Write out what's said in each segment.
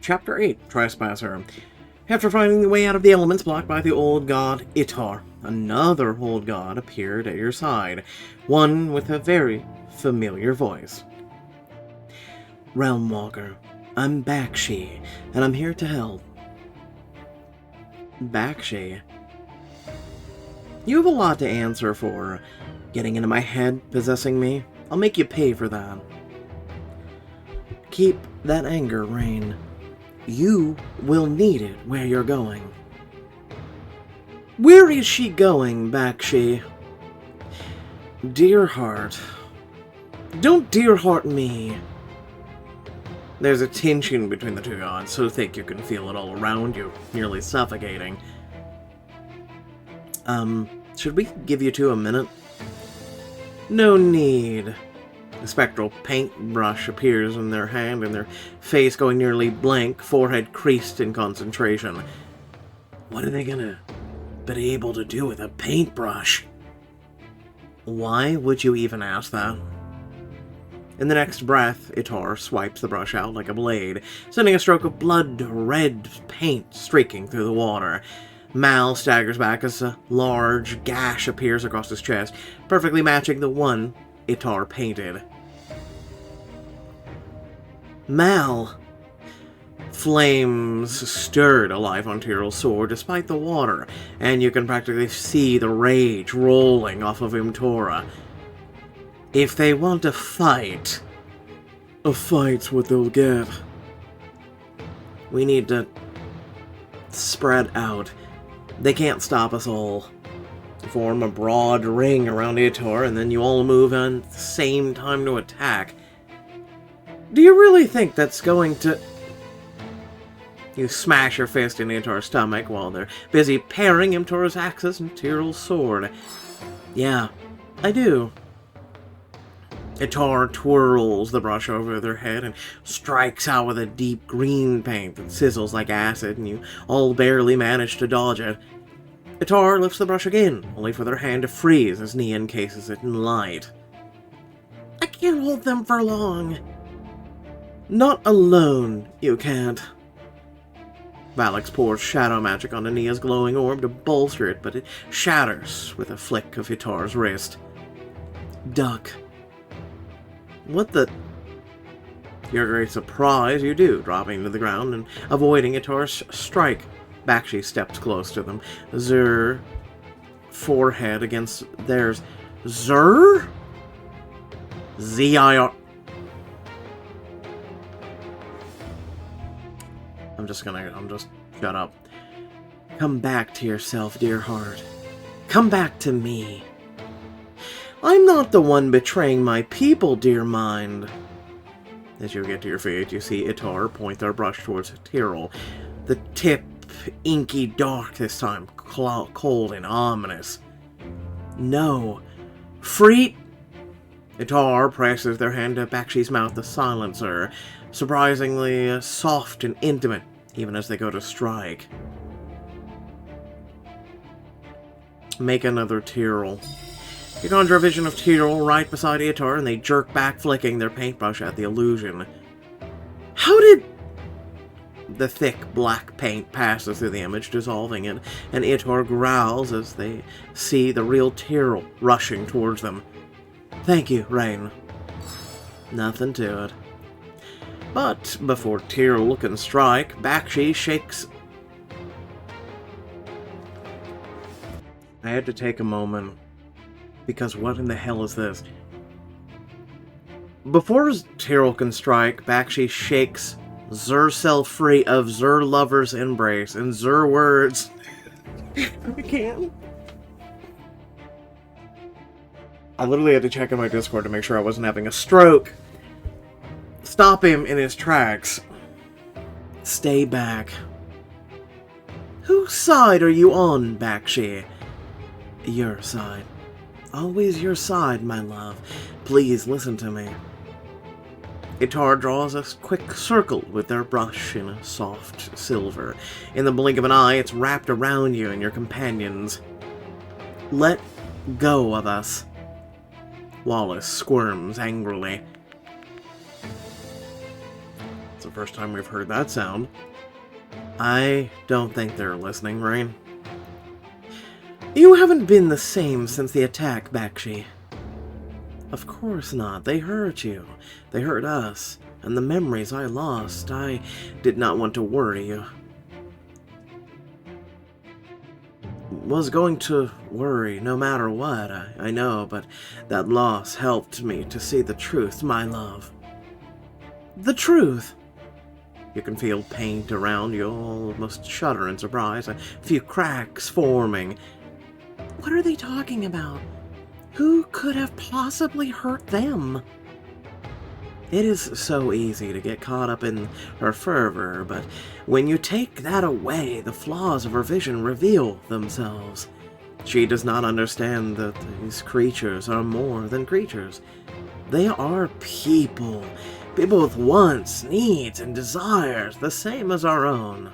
Chapter 8, Trespasser. After finding the way out of the elements blocked by the old god Itar, another old god appeared at your side, one with a very familiar voice. Realmwalker, I'm Bakshi, and I'm here to help. Bakshi? You have a lot to answer for. Getting into my head, possessing me. I'll make you pay for that. Keep that anger, Rain. You will need it where you're going. Where is she going, Bakshi? Dearheart. Don't Dearheart me. There's a tension between the two gods, so thick you can feel it all around you, nearly suffocating. Should we give you two a minute? No need. A spectral paintbrush appears in their hand, and their face going nearly blank, forehead creased in concentration. What are they gonna be able to do with a paintbrush? Why would you even ask that? In the next breath, Itar swipes the brush out like a blade, sending a stroke of blood-red paint streaking through the water. Mal staggers back as a large gash appears across his chest, perfectly matching the one Itar painted. Mal! Flames stirred alive on Tyrell's sword despite the water, and you can practically see the rage rolling off of Imtora. If they want to fight, a fight's what they'll get. We need to spread out. They can't stop us all. Form a broad ring around Itar, and then you all move in at the same time to attack. Do you really think that's going to... You smash your fist in Itar's stomach while they're busy parrying Imtora's axes and Tyrell's sword. Yeah, I do. Itar twirls the brush over their head and strikes out with a deep green paint that sizzles like acid, and you all barely manage to dodge it. Itar lifts the brush again, only for their hand to freeze as Nia encases it in light. I can't hold them for long. Not alone, you can't. Valix pours shadow magic onto Nia's glowing orb to bolster it, but it shatters with a flick of Itar's wrist. Duck. What the... To your great surprise, you do, dropping to the ground and avoiding Itar's strike. Bakshi steps close to them. Zur forehead against theirs. Zur? Z-I-R... I'm just shut up. Come back to yourself, dear heart. Come back to me. I'm not the one betraying my people, dear mind. As you get to your feet, you see Itar point their brush towards Tyrell. The tip inky dark this time, cold and ominous. No. Free... Itar presses their hand to Bakshi's mouth to silence her, surprisingly soft and intimate, even as they go to strike. Make another Tyrell. You conjure a vision of Tyrell right beside Itar, and they jerk back, flicking their paintbrush at the illusion. How did... The thick black paint passes through the image, dissolving it, and Itar growls as they see the real Tyrell rushing towards them. Thank you, Rain. Nothing to it. But before Tyrell can strike, Bakshi shakes... I had to take a moment, because what in the hell is this? Before Tyrell can strike, Bakshi shakes Zur self free of Zur lover's embrace in Zur words. I can't. I literally had to check in my Discord to make sure I wasn't having a stroke. Stop him in his tracks. Stay back. Whose side are you on, Bakshi? Your side. Always your side, my love. Please listen to me. Itar draws a quick circle with their brush in a soft silver. In the blink of an eye, it's wrapped around you and your companions. Let go of us. Wallace squirms angrily. It's a first time we've heard that sound. I don't think they're listening, Rain. You haven't been the same since the attack, Bakshi. Of course not. They hurt you. They hurt us. And the memories I lost, I did not want to worry you. Was going to worry no matter what, I know, but that loss helped me to see the truth, my love. The truth? You can feel paint around you, almost shudder in surprise, a few cracks forming. What are they talking about? Who could have possibly hurt them? It is so easy to get caught up in her fervor, but when you take that away, the flaws of her vision reveal themselves. She does not understand that these creatures are more than creatures. They are people. People with wants, needs, and desires, the same as our own.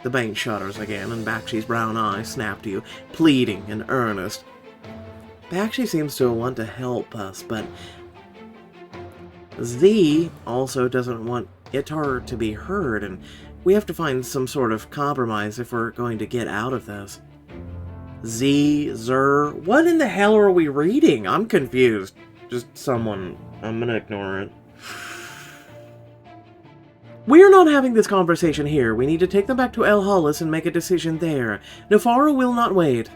The Bane shudders again, and Bakshi's brown eyes snap to you, pleading and earnest. Bakshi seems to want to help us, but Z also doesn't want Itar to be heard, and we have to find some sort of compromise if we're going to get out of this. Zer, what in the hell are we reading? I'm confused. Just someone. I'm gonna ignore it. We're not having this conversation here. We need to take them back to El Hollis and make a decision there. Nefara will not wait.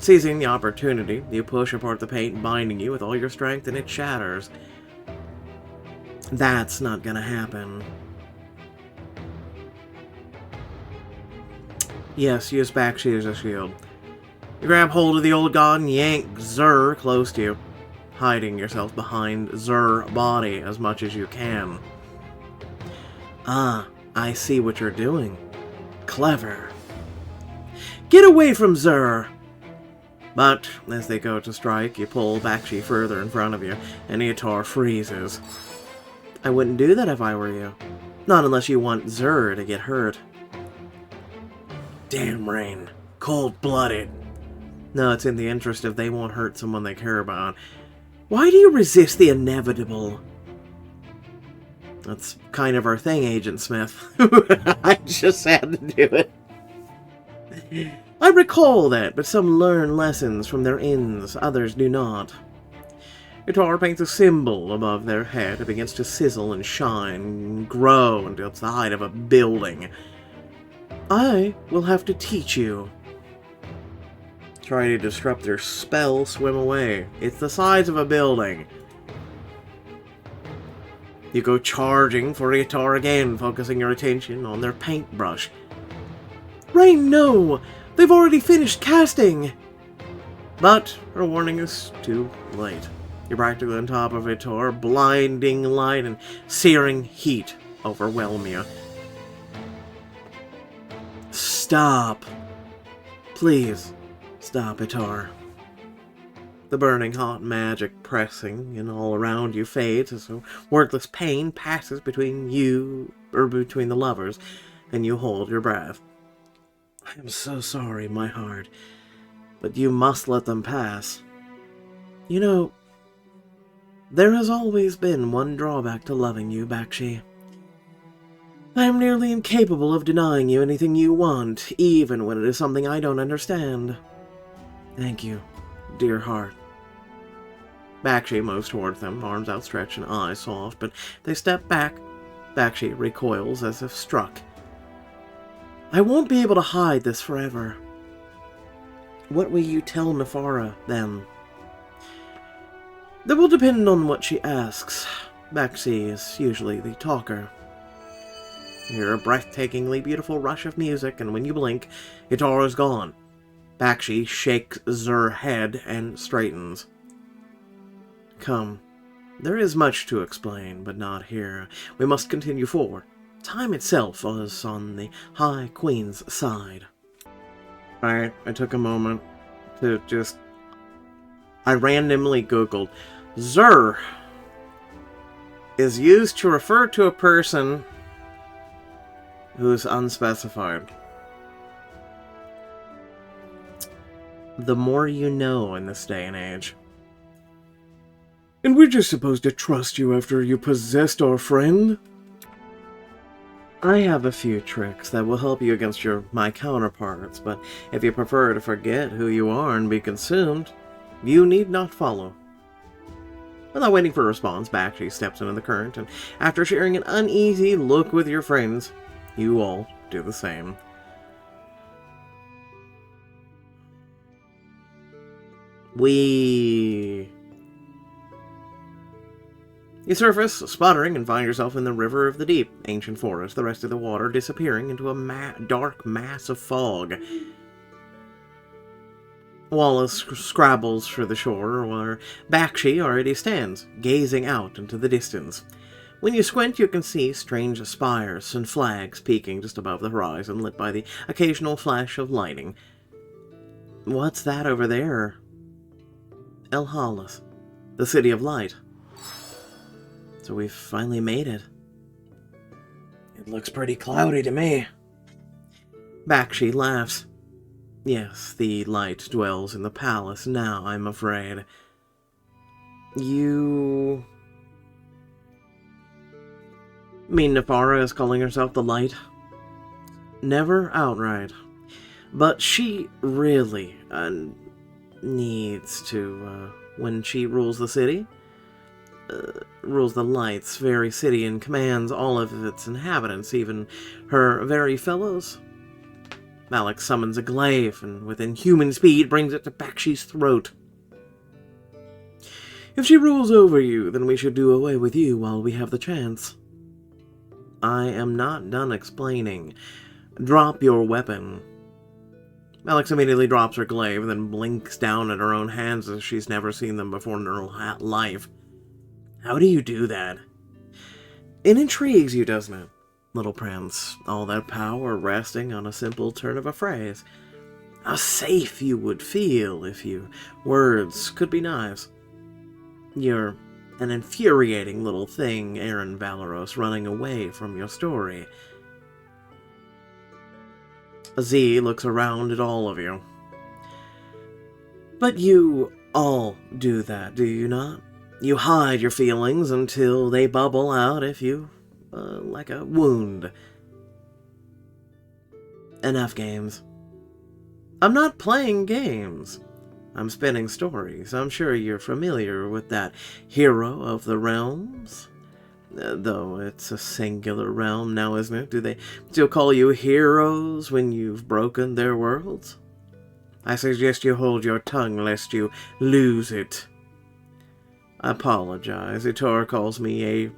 Seizing the opportunity, you push apart the paint binding you with all your strength, and it shatters. That's not gonna happen. Yes, use Bakshi as a shield. You grab hold of the old god and yank Zer close to you, hiding yourself behind Zer's body as much as you can. Ah, I see what you're doing. Clever. Get away from Zer! But, as they go to strike, you pull Bakshi further in front of you, and Itar freezes. I wouldn't do that if I were you. Not unless you want Zer to get hurt. Damn, Rain. Cold-blooded. No, it's in the interest if they won't hurt someone they care about. Why do you resist the inevitable? That's kind of our thing, Agent Smith. I just had to do it. I recall that, but some learn lessons from their ends, others do not. Itar paints a symbol above their head. It begins to sizzle and shine, and grow until it's the height of a building. I will have to teach you. Try to disrupt their spell, swim away. It's the size of a building. You go charging for Itar again, focusing your attention on their paintbrush. Rain, no! They've already finished casting! But her warning is too late. You're practically on top of Itar, blinding light and searing heat overwhelm you. Stop. Please, stop, Itar. The burning hot magic pressing in all around you fades as a wordless pain passes between the lovers, and you hold your breath. I am so sorry, my heart, but you must let them pass. You know, there has always been one drawback to loving you, Bakshi. I am nearly incapable of denying you anything you want, even when it is something I don't understand. Thank you, dear heart. Bakshi moves towards them, arms outstretched and eyes soft, but they step back. Bakshi recoils as if struck. I won't be able to hide this forever. What will you tell Nefara, then? That will depend on what she asks. Bakshi is usually the talker. You hear a breathtakingly beautiful rush of music, and when you blink, Itar is gone. Bakshi shakes Zer's head and straightens. Come. There is much to explain, but not here. We must continue forward. Time itself was on the High Queen's side. Alright, I took a moment to I randomly googled. Zer is used to refer to a person who is unspecified. The more you know in this day and age. And we're just supposed to trust you after you possessed our friend? I have a few tricks that will help you against my counterparts, but if you prefer to forget who you are and be consumed, you need not follow. Without waiting for a response, Bakshi steps into the current, and after sharing an uneasy look with your friends, you all do the same. You surface, sputtering, and find yourself in the River of the Deep, ancient forest, the rest of the water disappearing into a dark mass of fog. Wallace scrabbles for the shore, where Bakshi already stands, gazing out into the distance. When you squint, you can see strange spires and flags peeking just above the horizon, lit by the occasional flash of lightning. What's that over there? El Halas, the City of Light. So we've finally made it. It looks pretty cloudy to me. Bakshi laughs. Yes, the light dwells in the palace now, I'm afraid. You mean Nefara is calling herself the Light? Never outright. But she really needs to, when she rules the city, rules the Light's very city and commands all of its inhabitants, even her very fellows. Malik summons a glaive, and with inhuman speed brings it to Bakshi's throat. If she rules over you, then we should do away with you while we have the chance. I am not done explaining. Drop your weapon. Alex immediately drops her glaive, then blinks down at her own hands as she's never seen them before in her life. How do you do that? It intrigues you, doesn't it, little prince? All that power resting on a simple turn of a phrase. How safe you would feel if words could be knives. You're an infuriating little thing, Aaron Valeros, running away from your story. Z looks around at all of you. But you all do that, do you not? You hide your feelings until they bubble out like a wound. Enough games. I'm not playing games. I'm spinning stories. I'm sure you're familiar with that hero of the realms. Though it's a singular realm now, isn't it? Do they still call you heroes when you've broken their worlds? I suggest you hold your tongue lest you lose it. I apologize. Itar calls me a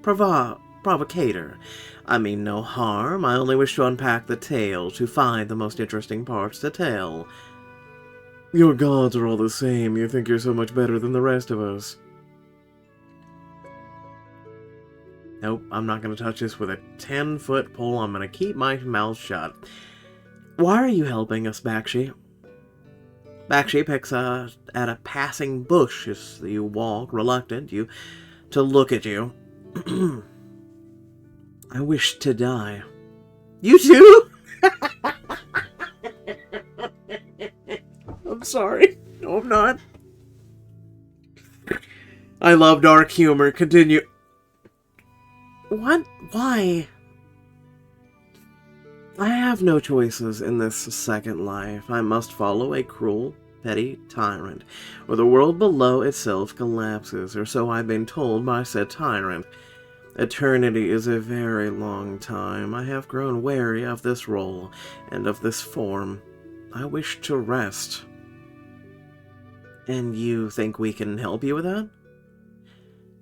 provocator. I mean no harm. I only wish to unpack the tale, to find the most interesting parts to tell. Your gods are all the same. You think you're so much better than the rest of us. Nope, I'm not going to touch this with a 10-foot pole. I'm going to keep my mouth shut. Why are you helping us, Bakshi? Bakshi picks at a passing bush as you walk, reluctant to look at you. I wish to die. You too? I'm sorry. No, I'm not. I love dark humor. Continue. What? Why? I have no choices in this second life. I must follow a cruel, petty tyrant, or the world below itself collapses, or so I've been told by said tyrant. Eternity is a very long time. I have grown weary of this role, and of this form. I wish to rest. And you think we can help you with that?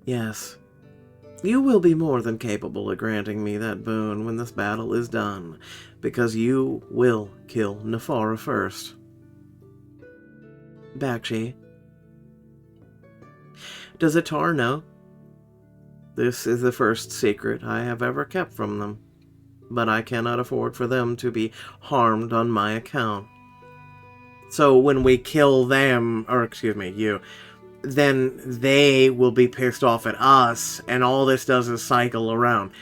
Yes. You will be more than capable of granting me that boon when this battle is done, because you will kill Nefara first. Bakshi. Does Itar know? This is the first secret I have ever kept from them, but I cannot afford for them to be harmed on my account. So when we kill them, or excuse me, you, then they will be pissed off at us, and all this does is cycle around.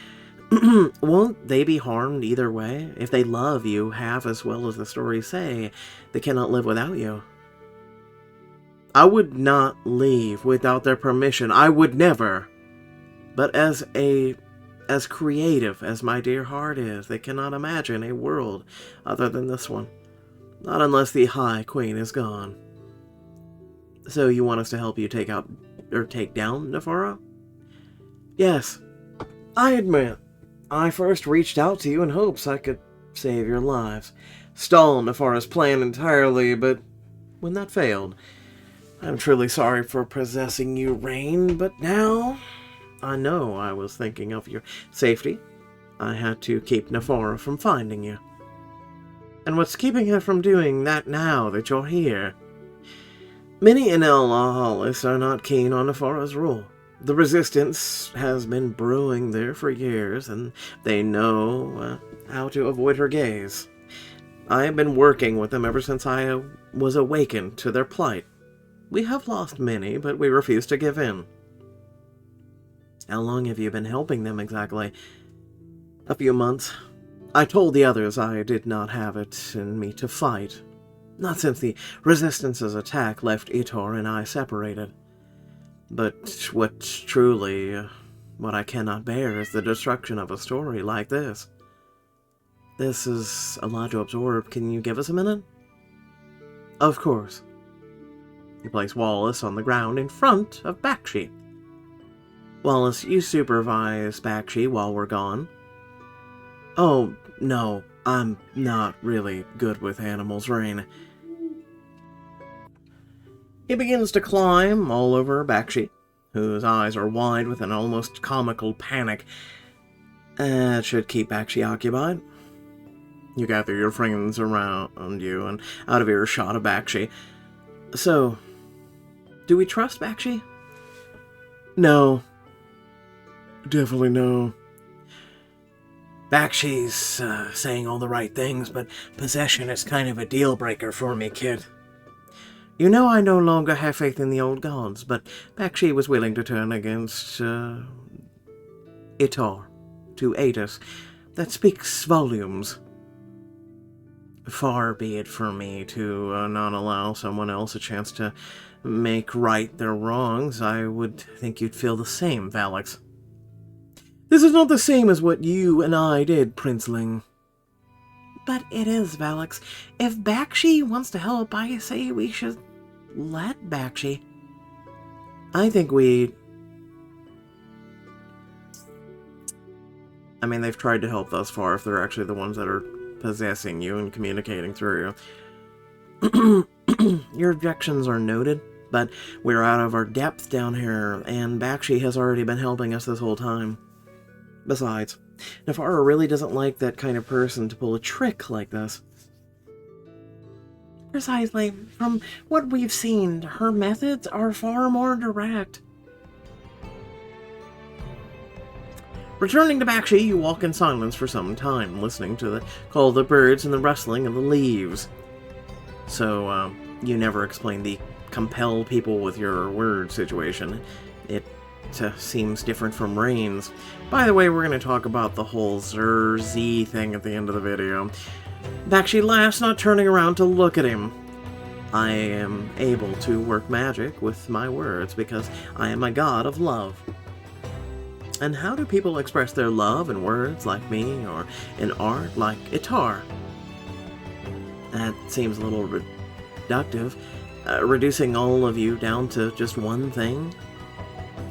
Won't they be harmed either way? If they love you half as well as the stories say, they cannot live without you. I would not leave without their permission. I would never. But as a As creative as my dear heart is, they cannot imagine a world other than this one. Not unless the High Queen is gone. So you want us to help you take down Nephara? Yes. I admit, I first reached out to you in hopes I could save your lives. Stall Nephara's plan entirely, but when that failed, I'm truly sorry for possessing you, Rain, but now I know I was thinking of your safety. I had to keep Nephara from finding you. And what's keeping her from doing that now that you're here? Many in El Ahalis are not keen on Nephara's rule. The resistance has been brewing there for years, and they know how to avoid her gaze. I have been working with them ever since I was awakened to their plight. We have lost many, but we refuse to give in. How long have you been helping them exactly? A few months. I told the others I did not have it in me to fight. Not since the Resistance's attack left Itor and I separated. But what I cannot bear is the destruction of a story like this. This is a lot to absorb. Can you give us a minute? Of course. You place Wallace on the ground in front of Bakshi. Wallace, you supervise Bakshi while we're gone. Oh, no, I'm not really good with animals, Rain. He begins to climb all over Bakshi, whose eyes are wide with an almost comical panic. That should keep Bakshi occupied. You gather your friends around you and out of earshot of Bakshi. So, do we trust Bakshi? No. Definitely no. Bakshi's saying all the right things, but possession is kind of a deal-breaker for me, kid. You know I no longer have faith in the old gods, but Bakshi was willing to turn against Itar to aid us. That speaks volumes. Far be it from me to not allow someone else a chance to make right their wrongs. I would think you'd feel the same, Valix. This is not the same as what you and I did, Princeling. But it is, Valix. If Bakshi wants to help, I say we should let Bakshi. I think they've tried to help thus far, if they're actually the ones that are possessing you and communicating through you. Your objections are noted, but we're out of our depth down here, and Bakshi has already been helping us this whole time. Besides, Nephara really doesn't like that kind of person to pull a trick like this. Precisely. From what we've seen, her methods are far more direct. Returning to Bakshi, you walk in silence for some time, listening to the call of the birds and the rustling of the leaves. So, you never explain the compel people with your word situation. It seems different from Rain's. By the way, we're going to talk about the whole Z thing at the end of the video. Bakshi laughs, not turning around to look at him. I am able to work magic with my words because I am a god of love. And how do people express their love in words like me, or in art like Itar? That seems a little reductive, reducing all of you down to just one thing.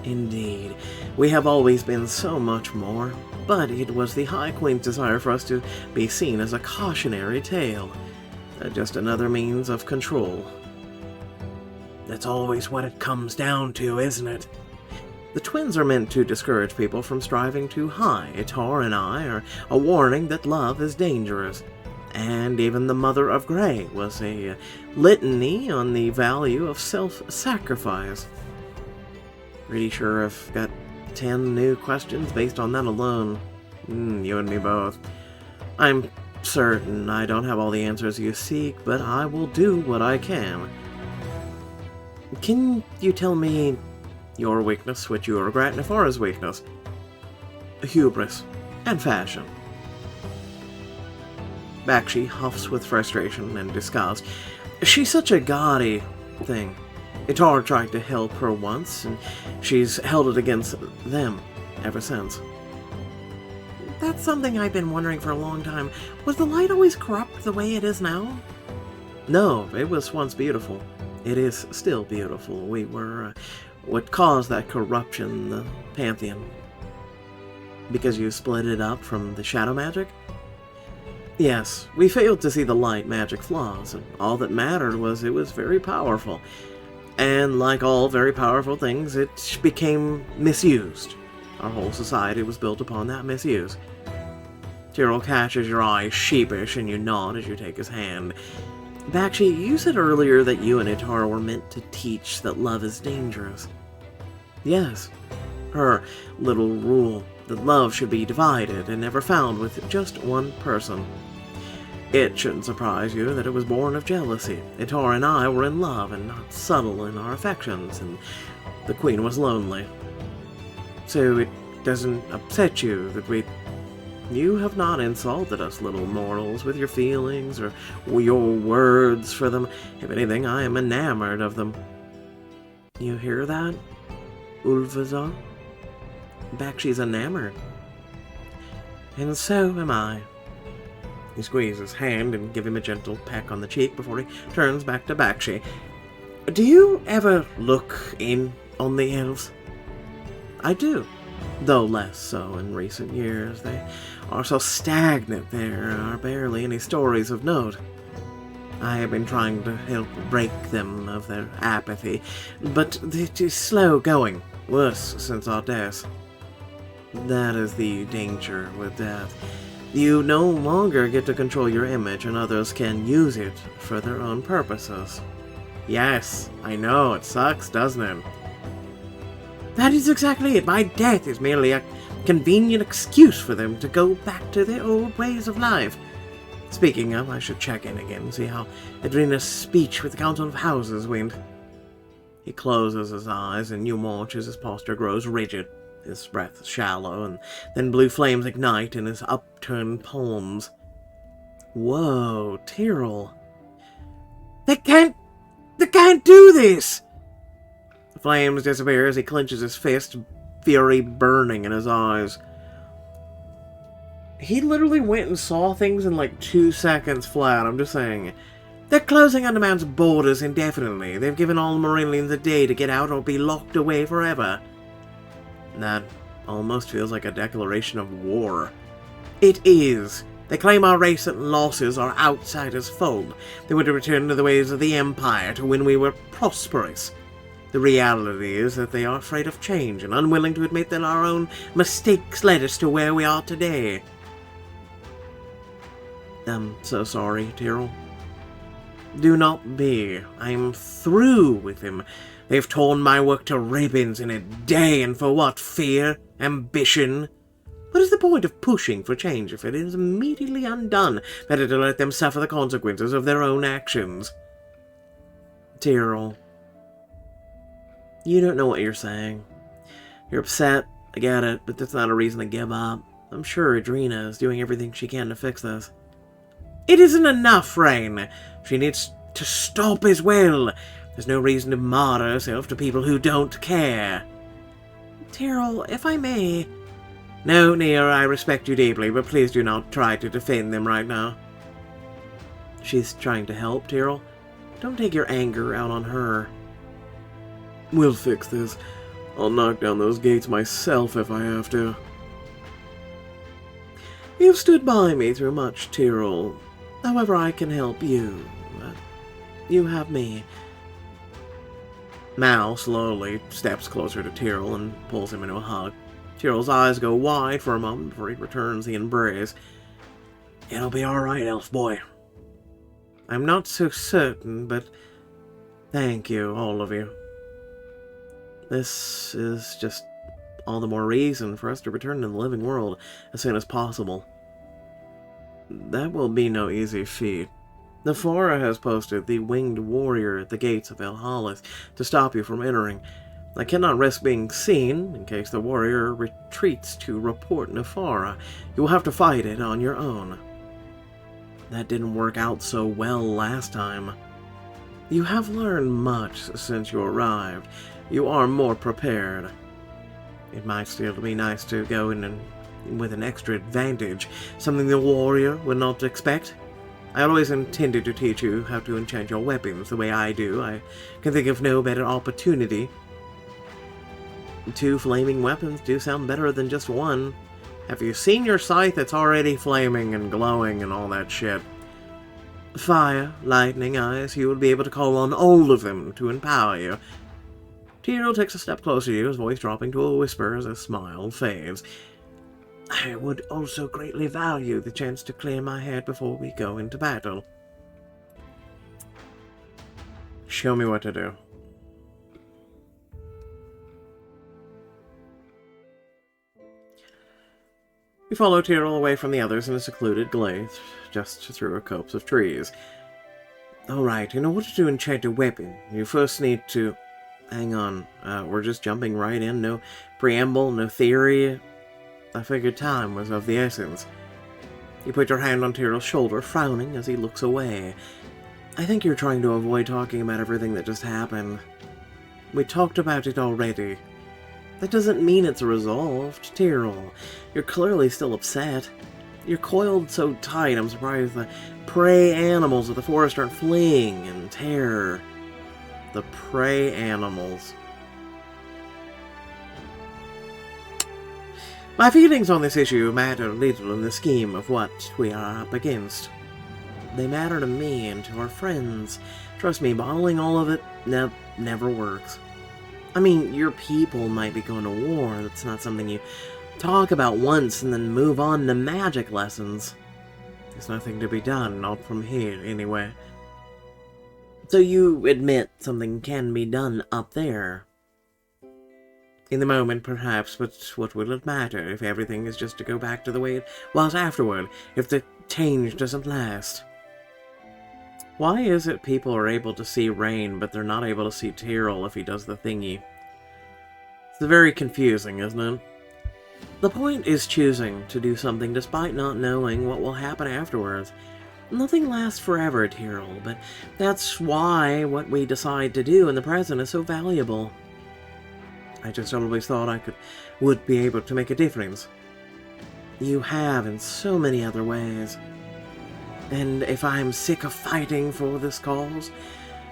Indeed, we have always been so much more, but it was the High Queen's desire for us to be seen as a cautionary tale, just another means of control. That's always what it comes down to, isn't it? The twins are meant to discourage people from striving too high. Itar and I are a warning that love is dangerous. And even the Mother of Grey was a litany on the value of self-sacrifice. Pretty sure I've got 10 new questions based on that alone. You and me both. I'm certain I don't have all the answers you seek, but I will do what I can. Can you tell me your weakness, which you regret, Nephara's weakness? Hubris and fashion. Bakshi huffs with frustration and disgust. She's such a gaudy thing. Itar tried to help her once, and she's held it against them ever since. That's something I've been wondering for a long time. Was the light always corrupt the way it is now? No, it was once beautiful. It is still beautiful. We were what caused that corruption, the Pantheon. Because you split it up from the shadow magic? Yes, we failed to see the light magic flaws, and all that mattered was it was very powerful. And like all very powerful things, it became misused. Our whole society was built upon that misuse. Tyrrell catches your eye sheepish and you nod as you take his hand. Bakshi, you said earlier that you and Itar were meant to teach that love is dangerous. Yes, her little rule that love should be divided and never found with just one person. It shouldn't surprise you that it was born of jealousy. Itar and I were in love and not subtle in our affections, and the queen was lonely. So it doesn't upset you that you have not insulted us little mortals with your feelings or your words for them. If anything, I am enamored of them. You hear that, Ulfazar? Bakshi's enamored. And so am I. You squeeze his hand and give him a gentle peck on the cheek before he turns back to Bakshi. Do you ever look in on the elves? I do, though less so in recent years. They are so stagnant, there are barely any stories of note. I have been trying to help break them of their apathy, but it is slow going, worse since our death. That is the danger with death. You no longer get to control your image, and others can use it for their own purposes. Yes, I know, it sucks, doesn't it? That is exactly it. My death is merely a convenient excuse for them to go back to their old ways of life. Speaking of, I should check in again and see how Adrena's speech with the Council of Houses went. He closes his eyes, and you watch as his posture grows rigid, his breath shallow, and then blue flames ignite in his upturned palms. Whoa, Tyrrell. They can't do this! The flames disappear as he clenches his fist, fury burning in his eyes. He literally went and saw things in like 2 seconds flat, I'm just saying. They're closing Undermount's borders indefinitely. They've given all Marilians a day to get out or be locked away forever. That almost feels like a declaration of war. It is. They claim our recent losses are outsiders' fault. They want to return to the ways of the Empire, to when we were prosperous. The reality is that they are afraid of change and unwilling to admit that our own mistakes led us to where we are today. I'm so sorry, Tyrrell. Do not be. I'm through with him. They've torn my work to ribbons in a day, and for what? Fear? Ambition? What is the point of pushing for change if it is immediately undone? Better to let them suffer the consequences of their own actions. Tyrrell, you don't know what you're saying. You're upset, I get it, but that's not a reason to give up. I'm sure Adrena is doing everything she can to fix this. It isn't enough, Rain. She needs to stop as well. There's no reason to martyr herself to people who don't care. Tyrrell, if I may... No, Nia, I respect you deeply, but please do not try to defend them right now. She's trying to help, Tyrrell. Don't take your anger out on her. We'll fix this. I'll knock down those gates myself if I have to. You've stood by me through much, Tyrrell. However I can help you. You have me. Mal slowly steps closer to Tyrrell and pulls him into a hug. Tyrrell's eyes go wide for a moment before he returns the embrace. It'll be alright, elf boy. I'm not so certain, but thank you, all of you. This is just all the more reason for us to return to the living world as soon as possible. That will be no easy feat. Nefara has posted the winged warrior at the gates of Elhalis to stop you from entering. I cannot risk being seen in case the warrior retreats to report Nefara. You will have to fight it on your own. That didn't work out so well last time. You have learned much since you arrived. You are more prepared. It might still be nice to go in and with an extra advantage, something the warrior would not expect. I always intended to teach you how to enchant your weapons the way I do. I can think of no better opportunity. 2 flaming weapons do sound better than just one. Have you seen your scythe? It's already flaming and glowing and all that shit. Fire, lightning, ice, you will be able to call on all of them to empower you. Tyrell takes a step closer to you, his voice dropping to a whisper as his smile fades. I would also greatly value the chance to clear my head before we go into battle. Show me what to do. You follow Tyrell away from the others in a secluded glade, just through a copse of trees. Alright, in order to enchant a weapon, you first need to... Hang on, we're just jumping right in, no preamble, no theory. I figured time was of the essence. You put your hand on Tyrell's shoulder, frowning as he looks away. I think you're trying to avoid talking about everything that just happened. We talked about it already. That doesn't mean it's resolved, Tyrell. You're clearly still upset. You're coiled so tight, I'm surprised the prey animals of the forest aren't fleeing in terror. The prey animals. My feelings on this issue matter little in the scheme of what we are up against. They matter to me and to our friends. Trust me, bottling all of it never works. I mean, your people might be going to war. That's not something you talk about once and then move on to magic lessons. There's nothing to be done, not from here, anyway. So you admit something can be done up there. In the moment, perhaps, but what will it matter if everything is just to go back to the way it was afterward, if the change doesn't last? Why is it people are able to see Rain, but they're not able to see Tyrell if he does the thingy? It's very confusing, isn't it? The point is choosing to do something despite not knowing what will happen afterwards. Nothing lasts forever, Tyrell, but that's why what we decide to do in the present is so valuable. I just always thought I would be able to make a difference. You have in so many other ways. And if I'm sick of fighting for this cause,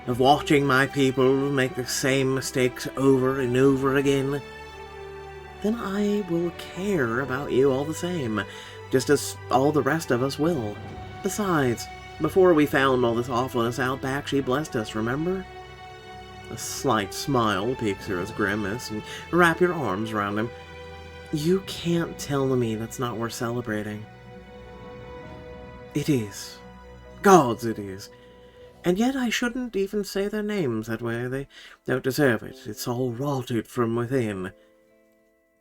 of watching my people make the same mistakes over and over again, then I will care about you all the same, just as all the rest of us will. Besides, before we found all this awfulness out back, she blessed us, remember? A slight smile peeks through his grimace, and wrap your arms around him. You can't tell me that's not worth celebrating. It is. Gods, it is. And yet I shouldn't even say their names that way. They don't deserve it. It's all rotted from within.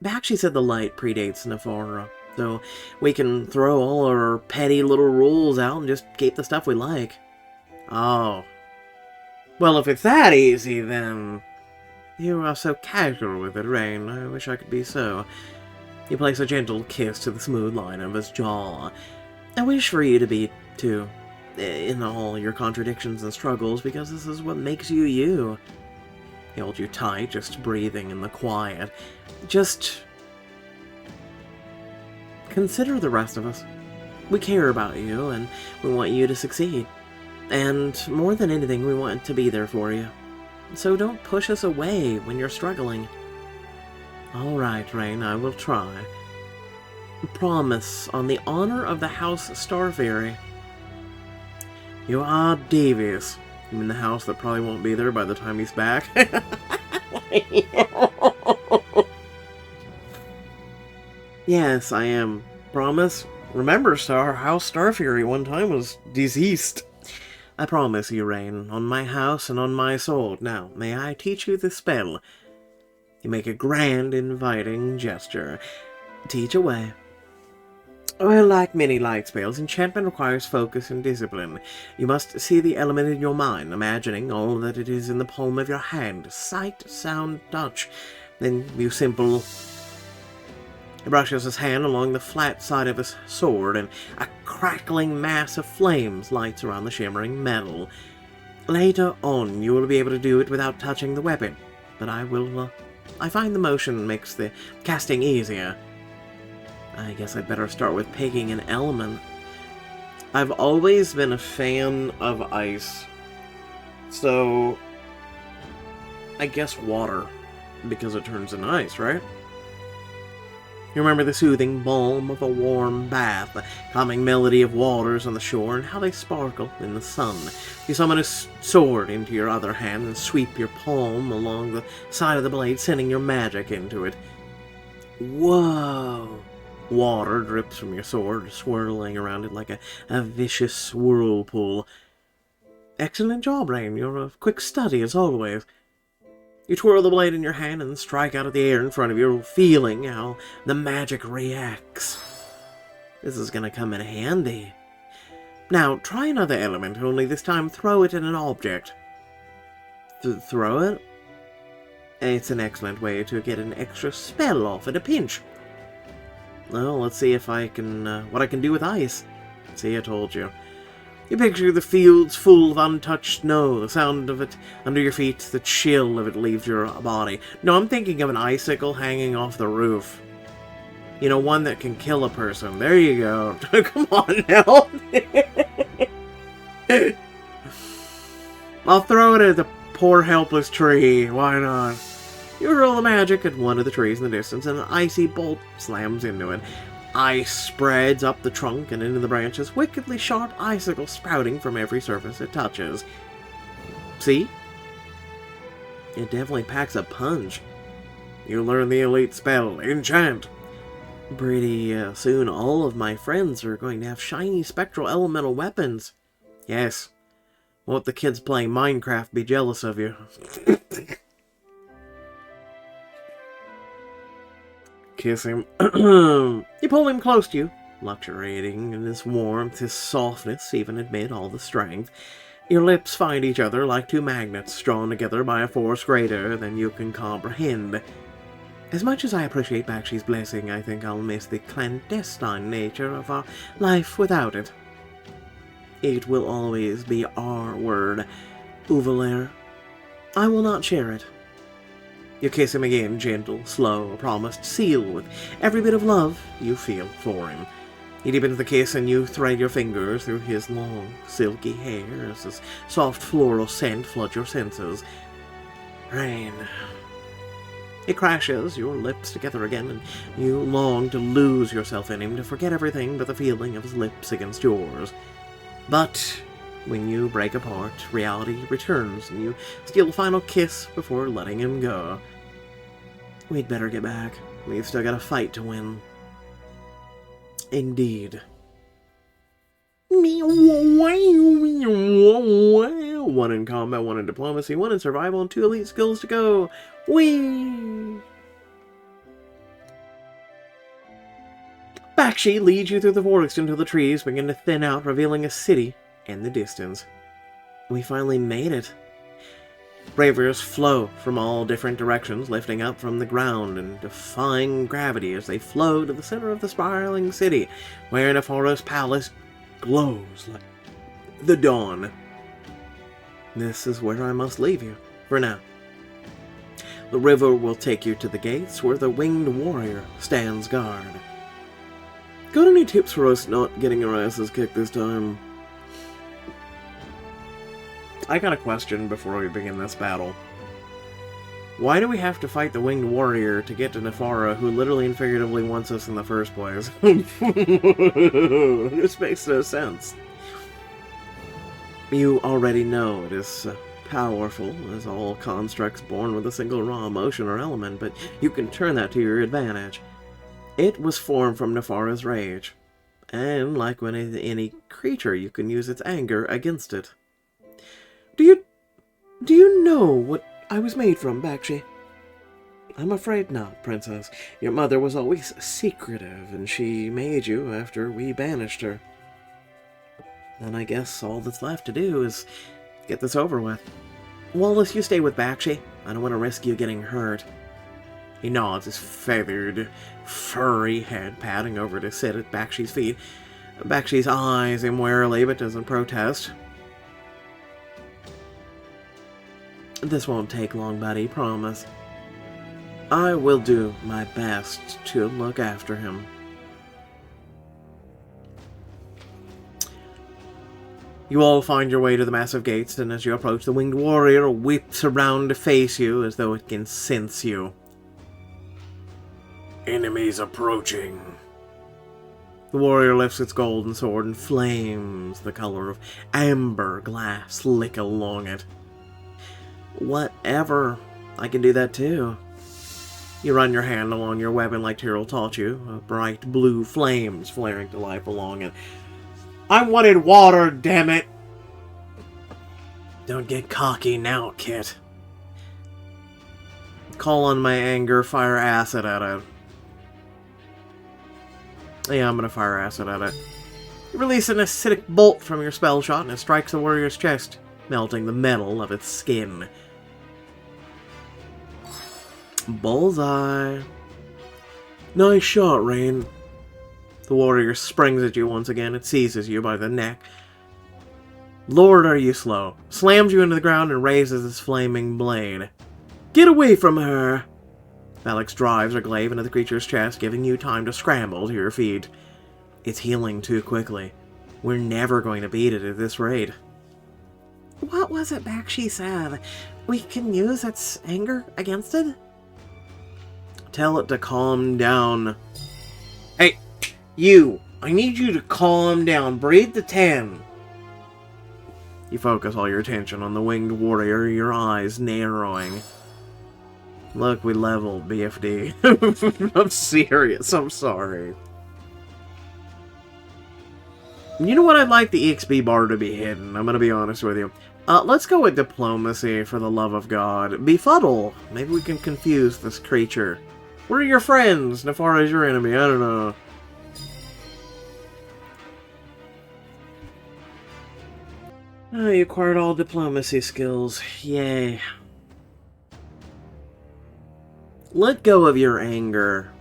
Bakshi said the light predates Nephara, so we can throw all our petty little rules out and just keep the stuff we like. Oh. Well, if it's that easy, then... You are so casual with it, Rain. I wish I could be so. You place a gentle kiss to the smooth line of his jaw. I wish for you to be, too, in all your contradictions and struggles, because this is what makes you you. He holds you tight, just breathing in the quiet. Just... consider the rest of us. We care about you, and we want you to succeed. And more than anything, we want to be there for you. So don't push us away when you're struggling. All right, Rain, I will try. Promise, on the honor of the House Starfairy. You are devious. You mean the house that probably won't be there by the time he's back? Yes, I am. Promise? Remember, House Starfairy one time was deceased. I promise you, Rain, on my house and on my sword. Now, may I teach you the spell? You make a grand, inviting gesture. Teach away. Well, like many light spells, enchantment requires focus and discipline. You must see the element in your mind, imagining all that it is in the palm of your hand. Sight, sound, touch. Then you simple... He brushes his hand along the flat side of his sword, and a crackling mass of flames lights around the shimmering metal. Later on, you will be able to do it without touching the weapon, but I find the motion makes the casting easier. I guess I'd better start with picking an element. I've always been a fan of ice. So, I guess water, because it turns into ice, right? You remember the soothing balm of a warm bath, the calming melody of waters on the shore, and how they sparkle in the sun. You summon a sword into your other hand and sweep your palm along the side of the blade, sending your magic into it. Whoa! Water drips from your sword, swirling around it like a vicious whirlpool. Excellent job, Rain. You're a quick study, as always. You twirl the blade in your hand and strike out of the air in front of you, feeling how the magic reacts. This is gonna come in handy. Now, try another element, only this time throw it at an object. Throw it? It's an excellent way to get an extra spell off at a pinch. Well, let's see if I can, what I can do with ice. See, I told you. You picture the fields full of untouched snow, the sound of it under your feet, the chill of it leaves your body. No, I'm thinking of an icicle hanging off the roof. You know, one that can kill a person. There you go. Come on now. I'll throw it at the poor helpless tree. Why not? You roll the magic at one of the trees in the distance, and an icy bolt slams into it. Ice spreads up the trunk and into the branches, wickedly sharp icicles sprouting from every surface it touches. See? It definitely packs a punch. You learn the elite spell, Enchant. Pretty soon all of my friends are going to have shiny spectral elemental weapons. Yes. Won't the kids playing Minecraft be jealous of you? Kiss him. You pull him close to you, luxuriating in his warmth, his softness, even amid all the strength. Your lips find each other like two magnets drawn together by a force greater than you can comprehend. As much as I appreciate Bakshi's blessing, I think I'll miss the clandestine nature of our life without it. It will always be our word, Uvalair. I will not share it. You kiss him again, gentle, slow, a promised seal with every bit of love you feel for him. He deepens the kiss and you thread your fingers through his long, silky hair as his soft floral scent floods your senses. Rain. It crashes your lips together again, and you long to lose yourself in him, to forget everything but the feeling of his lips against yours. But when you break apart, reality returns, and you steal a final kiss before letting him go. We'd better get back. We've still got a fight to win. Indeed. One in combat, one in diplomacy, one in survival, and 2 elite skills to go. Whee! Bakshi leads you through the forest until the trees begin to thin out, revealing a city in the distance. We finally made it. Bravers flow from all different directions, lifting up from the ground and defying gravity as they flow to the center of the spiraling city, where Nefaro's palace glows like the dawn. This is where I must leave you, for now. The river will take you to the gates where the winged warrior stands guard. Got any tips for us not getting our asses kicked this time? I got a question before we begin this battle. Why do we have to fight the winged warrior to get to Nefara, who literally and figuratively wants us in the first place? This makes no sense. You already know it is powerful, as all constructs born with a single raw emotion or element, but you can turn that to your advantage. It was formed from Nefara's rage, and like when any creature, you can use its anger against it. Do you know what I was made from, Bakshi? I'm afraid not, Princess. Your mother was always secretive, and she made you after we banished her. Then I guess all that's left to do is get this over with. Wallace, you stay with Bakshi. I don't want to risk you getting hurt. He nods, his feathered, furry head patting over to sit at Bakshi's feet. Bakshi's eyes him warily, but doesn't protest. This won't take long, buddy, promise. I will do my best to look after him. You all find your way to the massive gates, and as you approach, the winged warrior whips around to face you as though it can sense you. Enemies approaching. The warrior lifts its golden sword, and flames the color of amber glass lick along it. Whatever. I can do that too. You run your hand along your weapon like Tyrell taught you, bright blue flames flaring to life along it. I wanted water, damn it! Don't get cocky now, Kit. Call on my anger, fire acid at it. Yeah, I'm gonna fire acid at it. You release an acidic bolt from your spell shot and it strikes the warrior's chest, melting the metal of its skin. Bullseye. Nice shot, Rain. The warrior springs at you once again. It seizes you by the neck. Lord, are you slow. Slams you into the ground and raises his flaming blade. Get away from her! Alex drives her glaive into the creature's chest, giving you time to scramble to your feet. It's healing too quickly. We're never going to beat it at this rate. What was it back she said? We can use its anger against it? Tell it to calm down. Hey, you! I need you to calm down. Breathe to 10. You focus all your attention on the winged warrior, your eyes narrowing. Look, we leveled, BFD. I'm serious, I'm sorry. You know what? I'd like the EXP bar to be hidden, I'm gonna be honest with you. Let's go with diplomacy, for the love of God. Befuddle. Maybe we can confuse this creature. We're your friends, Nefara's your enemy, I don't know. Oh, you acquired all diplomacy skills. Yay. Let go of your anger.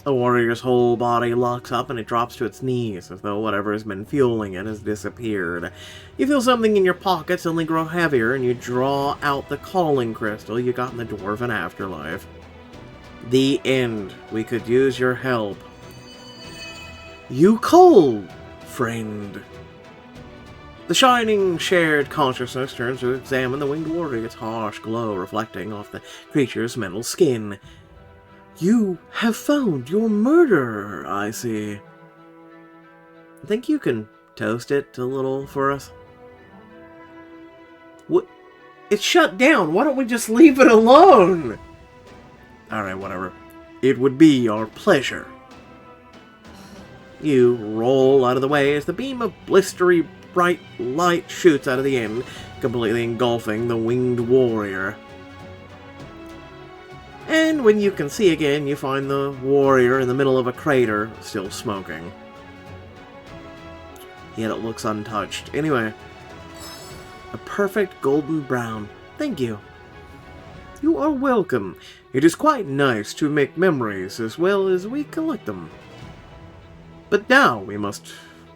The warrior's whole body locks up and it drops to its knees, as though whatever has been fueling it has disappeared. You feel something in your pocket suddenly grow heavier, and you draw out the calling crystal you got in the Dwarven Afterlife. The end. We could use your help. You cold, friend. The shining, shared consciousness turns to examine the winged warrior, its harsh glow reflecting off the creature's metal skin. You have found your murderer, I see. Think you can toast it a little for us? What? It's shut down. Why don't we just leave it alone? Alright, whatever. It would be our pleasure. You roll out of the way as the beam of blistery bright light shoots out of the end, completely engulfing the winged warrior. And when you can see again, you find the warrior in the middle of a crater, still smoking. Yet it looks untouched. Anyway, a perfect golden brown. Thank you. You are welcome. It is quite nice to make memories as well as we collect them. But now we must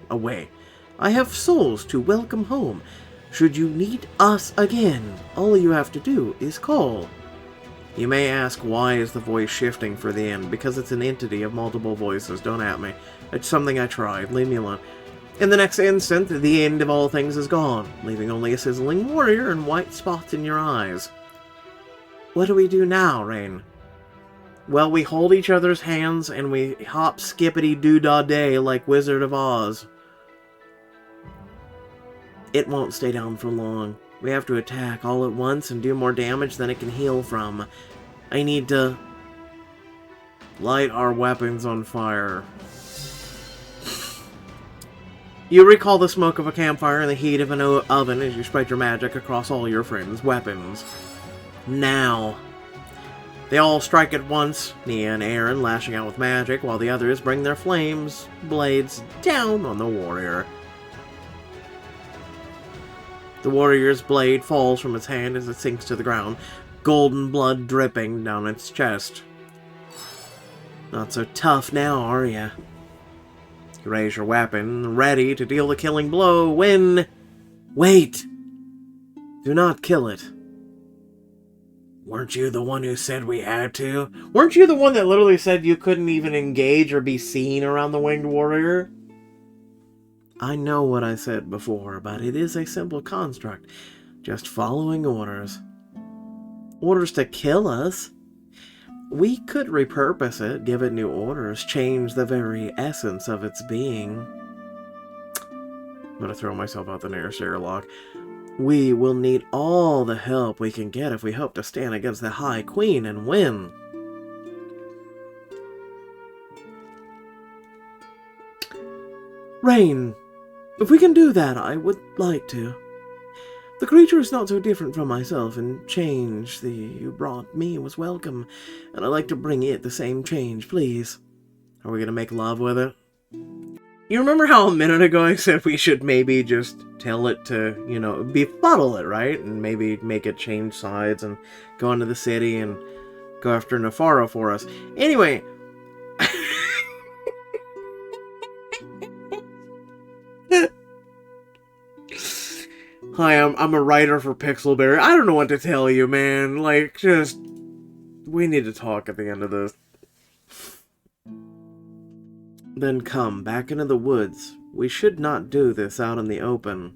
away. I have souls to welcome home. Should you need us again, all you have to do is call. You may ask, why is the voice shifting for the end? Because it's an entity of multiple voices, don't at me. It's something I tried, leave me alone. In the next instant, the end of all things is gone, leaving only a sizzling warrior and white spots in your eyes. What do we do now, Rain? Well, we hold each other's hands and we hop skippity-doo-dah-day like Wizard of Oz. It won't stay down for long. We have to attack all at once and do more damage than it can heal from. I need to light our weapons on fire. You recall the smoke of a campfire and the heat of an oven as you spread your magic across all your friends' weapons. Now. They all strike at once, Nia and Aaron lashing out with magic, while the others bring their flames blades down on the warrior. The warrior's blade falls from its hand as it sinks to the ground, golden blood dripping down its chest. Not so tough now, are ya? You raise your weapon, ready to deal the killing blow, when... Wait! Do not kill it. Weren't you the one who said we had to? Weren't you the one that literally said you couldn't even engage or be seen around the winged warrior? I know what I said before, but it is a simple construct. Just following orders. Orders to kill us? We could repurpose it, give it new orders, change the very essence of its being. I'm gonna throw myself out the nearest airlock. We will need all the help we can get if we hope to stand against the High Queen and win. Rain, if we can do that, I would like to. The creature is not so different from myself, and change you brought me was welcome, and I'd like to bring it the same change, please. Are we gonna make love with it? You remember how a minute ago I said we should maybe just tell it to, befuddle it, right? And maybe make it change sides and go into the city and go after Nefaro for us. Anyway. Hi, I'm a writer for Pixelberry. I don't know what to tell you, man. Like, just... We need to talk at the end of this. Then come back into the woods. We should not do this out in the open.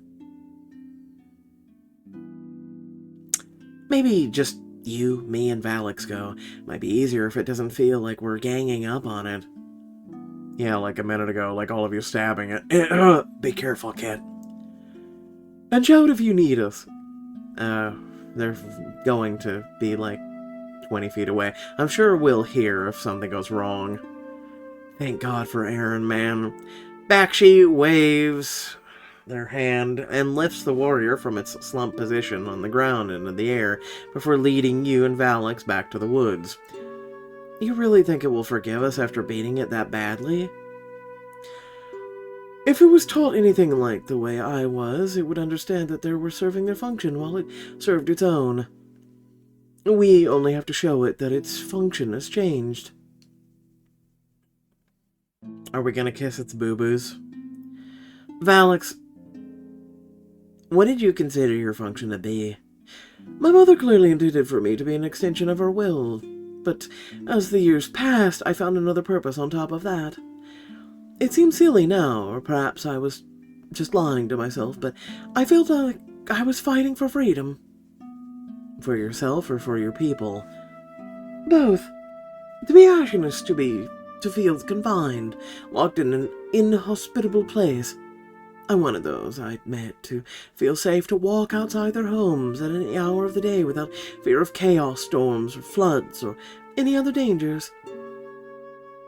Maybe just you, me, and Valix go. Might be easier if it doesn't feel like we're ganging up on it. Yeah, like a minute ago, like all of you stabbing it. Be careful, kid. And shout if you need us. They're going to be like 20 feet away. I'm sure we'll hear if something goes wrong. Thank God for Aaron, man. Bakshi waves their hand and lifts the warrior from its slumped position on the ground into the air before leading you and Valix back to the woods. You really think it will forgive us after beating it that badly? If it was taught anything like the way I was, it would understand that they were serving their function while it served its own. We only have to show it that its function has changed. Are we gonna kiss its boo-boos? Valix, what did you consider your function to be? My mother clearly intended for me to be an extension of her will, but as the years passed, I found another purpose on top of that. It seems silly now, or perhaps I was just lying to myself, but I felt like I was fighting for freedom. For yourself or for your people? Both. To be anxious to feel confined, locked in an inhospitable place. I wanted those I'd met to feel safe to walk outside their homes at any hour of the day without fear of chaos storms or floods or any other dangers.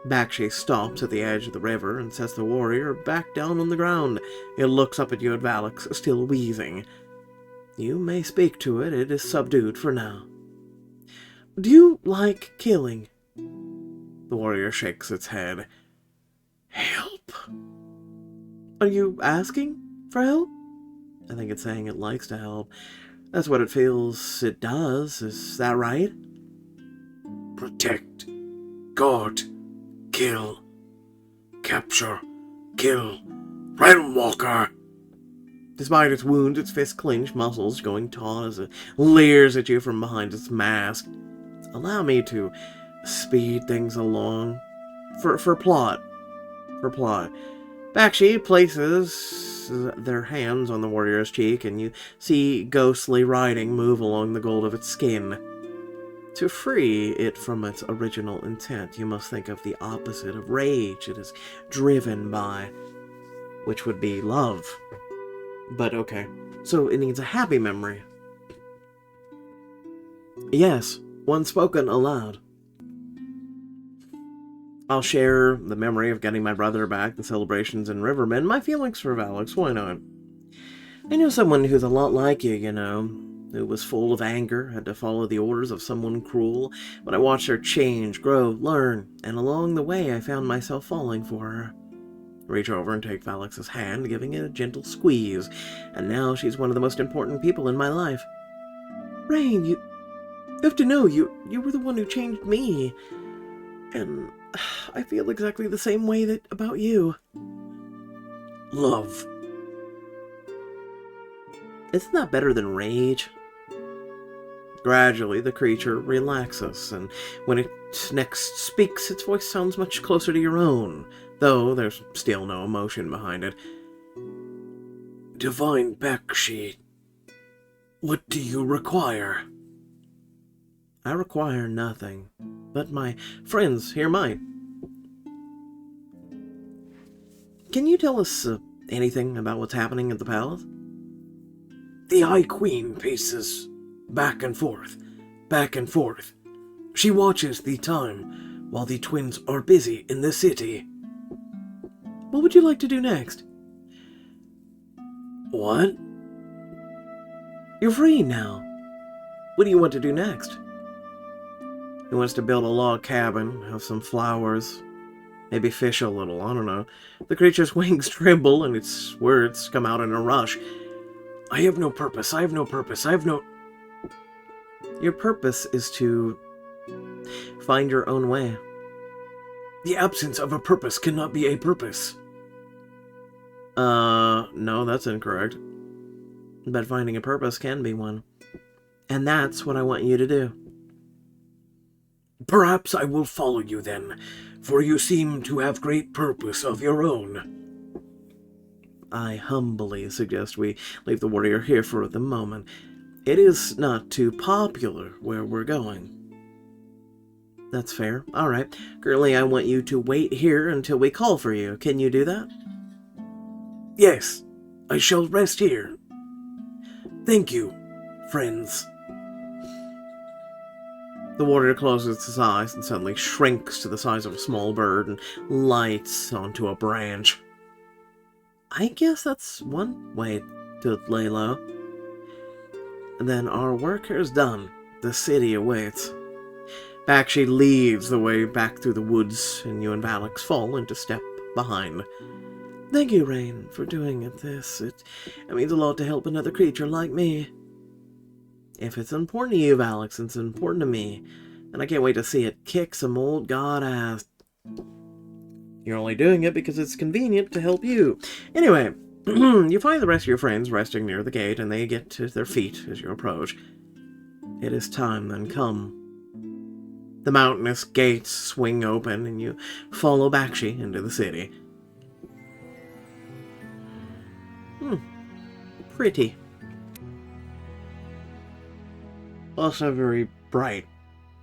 Bakshi stops at the edge of the river and sets the warrior back down on the ground. It looks up at you at Valix, still wheezing. You may speak to it. It is subdued for now. Do you like killing? The warrior shakes its head. Help? Are you asking for help? I think it's saying it likes to help. That's what it feels it does. Is that right? Protect. Guard. Kill. Capture. Kill. Realm Walker. Despite its wounds, its fists clench, muscles going taut as it leers at you from behind its mask. Allow me to speed things along. For plot. Bakshi places their hands on the warrior's cheek, and you see ghostly writing move along the gold of its skin. To free it from its original intent, you must think of the opposite of rage it is driven by, which would be love. But okay, so it needs a happy memory. Yes, one spoken aloud. I'll share the memory of getting my brother back, the celebrations in Riverbend, my feelings for Valix, why not? I know someone who's a lot like you, who was full of anger, had to follow the orders of someone cruel, but I watched her change, grow, learn, and along the way I found myself falling for her. Reach over and take Valix's hand, giving it a gentle squeeze, and now she's one of the most important people in my life. Rain, you have to know, you were the one who changed me, and I feel exactly the same way about you. Love. Isn't that better than rage? Gradually, the creature relaxes, and when it next speaks, its voice sounds much closer to your own, though there's still no emotion behind it. Divine Bakshi, what do you require? I require nothing, but my friends here might. Can you tell us anything about what's happening at the palace? The High Queen paces back and forth, back and forth. She watches the time while the twins are busy in the city. What would you like to do next? What? You're free now. What do you want to do next? He wants to build a log cabin, have some flowers, maybe fish a little, I don't know. The creature's wings tremble and its words come out in a rush. I have no purpose, I have no purpose, I have no... Your purpose is to find your own way. The absence of a purpose cannot be a purpose. No, that's incorrect. But finding a purpose can be one. And that's what I want you to do. Perhaps I will follow you then, for you seem to have great purpose of your own. I humbly suggest we leave the warrior here for the moment. It is not too popular where we're going. That's fair. All right. Currently, I want you to wait here until we call for you. Can you do that? Yes, I shall rest here. Thank you, friends. The warrior closes his eyes and suddenly shrinks to the size of a small bird and lights onto a branch. I guess that's one way to lay low. And then our work here is done. The city awaits. Bakshi leads the way back through the woods, and you and Valix fall into step behind. Thank you, Rain, for doing this. It means a lot to help another creature like me. If it's important to you, Valix, it's important to me. And I can't wait to see it kick some old god ass. You're only doing it because it's convenient to help you. Anyway, you find the rest of your friends resting near the gate, and they get to their feet as you approach. It is time, then come. The mountainous gates swing open, and you follow Bakshi into the city. Pretty. Also very bright.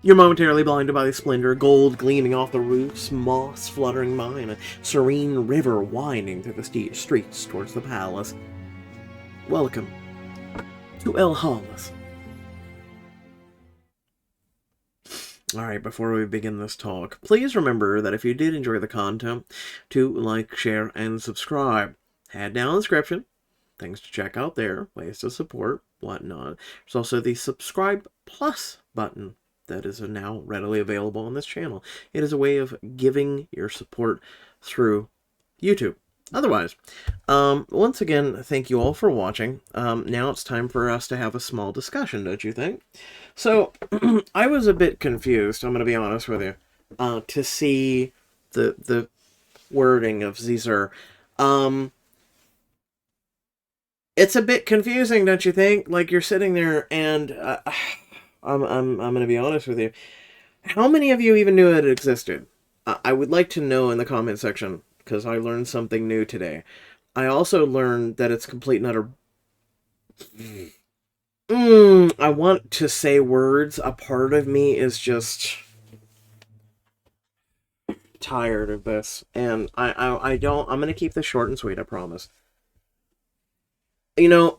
You're momentarily blinded by the splendor, gold gleaming off the roofs, moss fluttering by, and a serene river winding through the streets towards the palace. Welcome to El Hallas. Alright, before we begin this talk, please remember that if you did enjoy the content, to like, share, and subscribe. Head down in the description. Things to check out there, ways to support, whatnot. There's also the Subscribe Plus button that is now readily available on this channel. It is a way of giving your support through YouTube. Otherwise, once again, thank you all for watching. Now it's time for us to have a small discussion, don't you think? So, I was a bit confused, I'm going to be honest with you, to see the wording of Caesar. It's a bit confusing, don't you think? Like, you're sitting there and I'm going to be honest with you. How many of you even knew it existed? I would like to know in the comment section, because I learned something new today. I also learned that it's complete and utter... I want to say words. A part of me is just tired of this. And I don't... I'm going to keep this short and sweet, I promise. You know,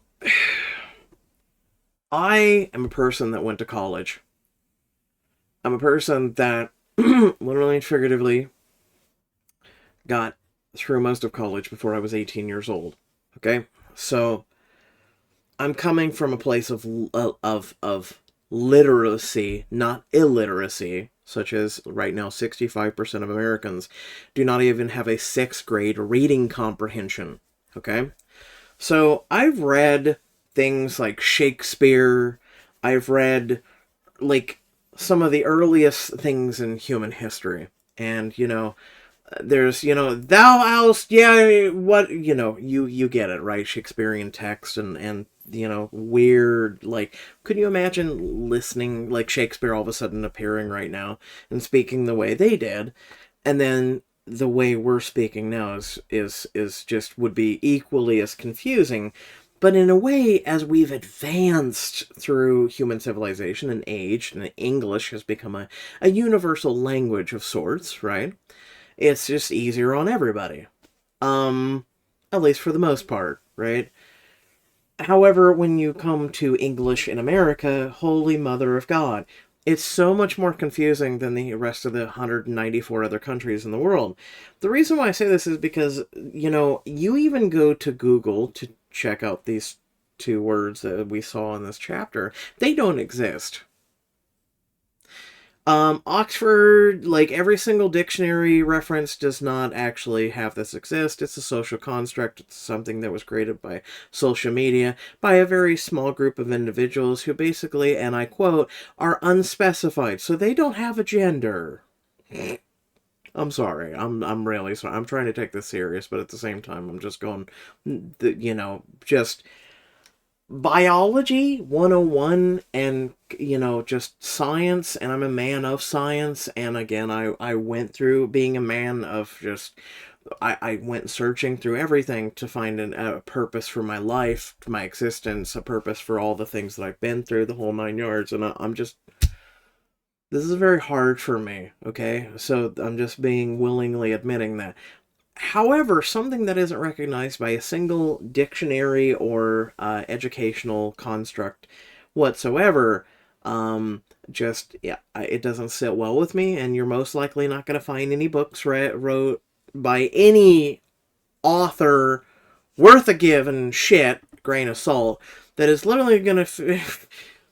I am a person that went to college. I'm a person that literally and figuratively got through most of college before I was 18 years old. Okay? So, I'm coming from a place of literacy, not illiteracy, such as right now 65% of Americans do not even have a 6th grade reading comprehension. Okay? So, I've read things like Shakespeare. I've read, like, some of the earliest things in human history. And, you know, there's, you know, thou else, yeah, what, you know, you get it, right? Shakespearean text and weird, like, could you imagine listening, like, Shakespeare all of a sudden appearing right now and speaking the way they did, and then the way we're speaking now is just would be equally as confusing. But in a way, as we've advanced through human civilization and aged, and English has become a universal language of sorts, right? It's just easier on everybody. Um, at least for the most part, right? However, when you come to English in America, Holy Mother of God, it's so much more confusing than the rest of the 194 other countries in the world. The reason why I say this is because, you even go to Google to check out these two words that we saw in this chapter. They don't exist. Oxford, like every single dictionary reference, does not actually have this exist. It's a social construct. It's something that was created by social media by a very small group of individuals who basically, and I quote, are unspecified. So they don't have a gender. I'm sorry. I'm really sorry. I'm trying to take this serious, but at the same time, I'm just going, just biology 101 and just science, and I'm a man of science, and again I went through being a man of just I went searching through everything to find a purpose for my life, my existence, a purpose for all the things that I've been through, the whole 9 yards, and I'm just, this is very hard for me, okay? So I'm just being willingly admitting that. However, something that isn't recognized by a single dictionary or educational construct whatsoever, it doesn't sit well with me, and you're most likely not going to find any books wrote by any author worth a given shit, grain of salt, that is literally going to...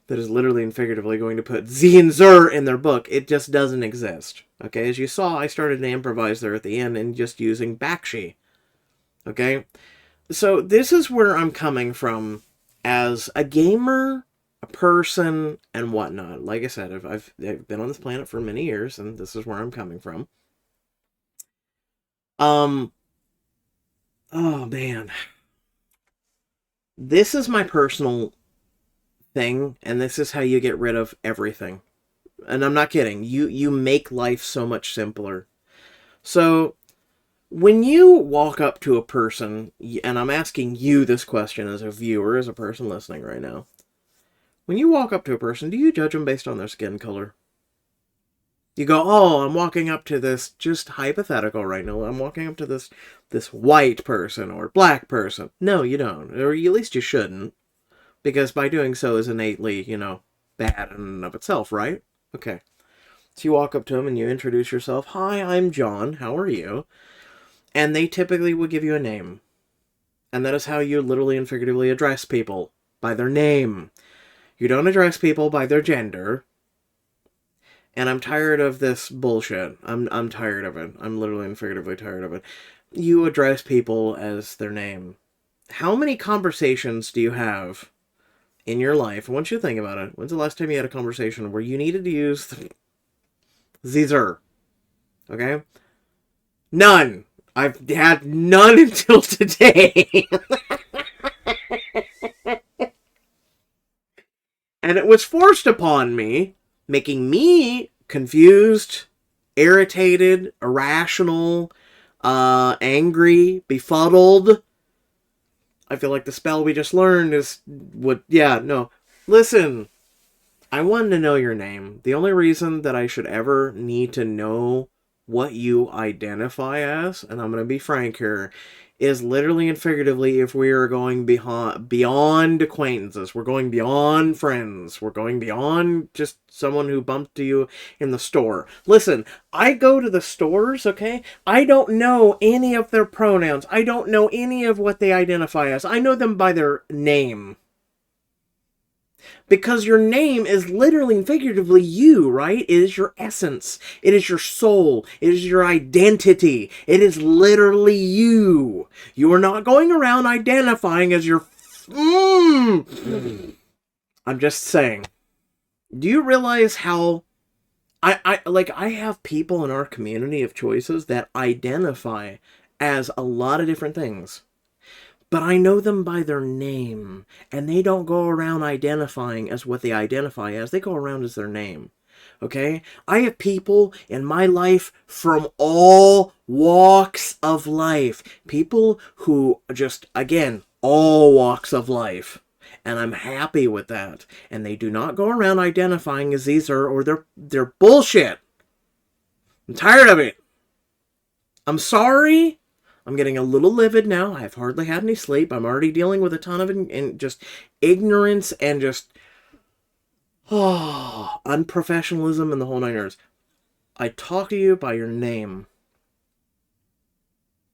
that is literally and figuratively going to put Z and Zer in their book. It just doesn't exist. Okay, as you saw, I started to improvise there at the end and just using Bakshi. Okay? So this is where I'm coming from as a gamer, a person, and whatnot. Like I said, I've been on this planet for many years, and this is where I'm coming from. Oh, man. This is my personal thing, and this is how you get rid of everything. And I'm not kidding. You make life so much simpler. So when you walk up to a person, and I'm asking you this question as a viewer, as a person listening right now. When you walk up to a person, do you judge them based on their skin color? You go, oh, I'm walking up to this, just hypothetical right now, I'm walking up to this white person or black person. No, you don't. Or at least you shouldn't. Because by doing so is innately, bad in and of itself, right? Okay. So you walk up to them and you introduce yourself. Hi, I'm John. How are you? And they typically will give you a name. And that is how you literally and figuratively address people. By their name. You don't address people by their gender. And I'm tired of this bullshit. I'm tired of it. I'm literally and figuratively tired of it. You address people as their name. How many conversations do you have in your life? I want you to think about it. When's the last time you had a conversation where you needed to use Caesar? Okay? None. I've had none until today. And it was forced upon me, making me confused, irritated, irrational, angry, befuddled. I feel like the spell we just learned is Listen, I wanted to know your name. The only reason that I should ever need to know what you identify as, and I'm going to be frank here, is literally and figuratively if we are going beyond acquaintances. We're going beyond friends. We're going beyond just someone who bumped to you in the store. Listen, I go to the stores, okay? I don't know any of their pronouns. I don't know any of what they identify as. I know them by their name. Because your name is literally and figuratively you, right? It is your essence. It is your soul. It is your identity. It is literally you. You are not going around identifying as your... I'm just saying. Do you realize how... I have people in our community of choices that identify as a lot of different things. but I know them by their name, and they don't go around identifying as what they identify as. They go around as their name. Okay? I have people in my life from all walks of life. People who just, again, all walks of life. And I'm happy with that. And they do not go around identifying as these or they're bullshit. I'm tired of it. I'm sorry. I'm getting a little livid now. I've hardly had any sleep. I'm already dealing with a ton of just ignorance and just unprofessionalism and the whole nine yards. I talk to you by your name.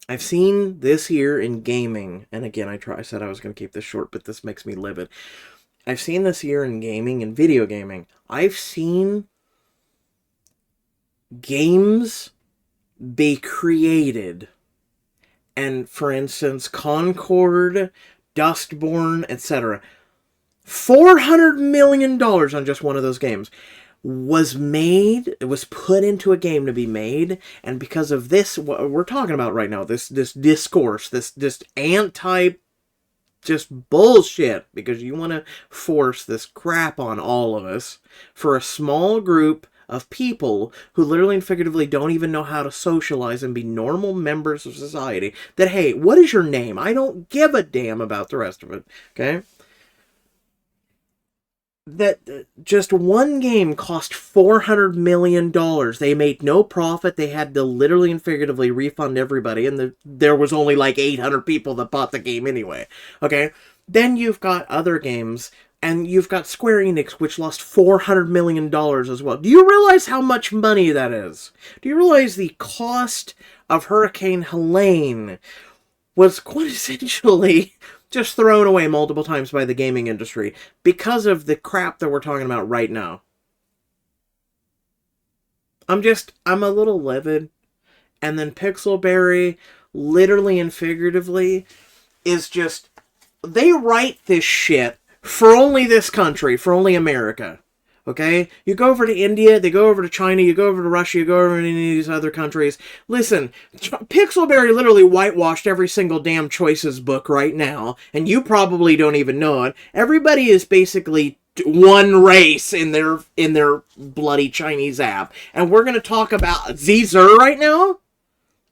I've seen this here in gaming, and again, I said I was going to keep this short, but this makes me livid. I've seen this here in gaming and video gaming. I've seen games be created, and for instance, Concord, Dustborn, etc. $400 million on just one of those games was made, it was put into a game to be made, and because of this, what we're talking about right now, this discourse, this anti, just bullshit, because you want to force this crap on all of us, for a small group of people who literally and figuratively don't even know how to socialize and be normal members of society, that, hey, what is your name? I don't give a damn about the rest of it, okay? That just one game cost $400 million. They made no profit. They had to literally and figuratively refund everybody, and there was only like 800 people that bought the game anyway. Okay? Then you've got other games, and you've got Square Enix, which lost $400 million as well. Do you realize how much money that is? Do you realize the cost of Hurricane Helene was quintessentially just thrown away multiple times by the gaming industry because of the crap that we're talking about right now? I'm a little livid. And then Pixelberry, literally and figuratively, is just, they write this shit for only this country, for only America. Okay? You go over to India, they go over to China, you go over to Russia, you go over to any of these other countries. Listen, Pixelberry literally whitewashed every single damn Choices book right now, and you probably don't even know it. Everybody is basically one race in their bloody Chinese app. And we're going to talk about Zer right now?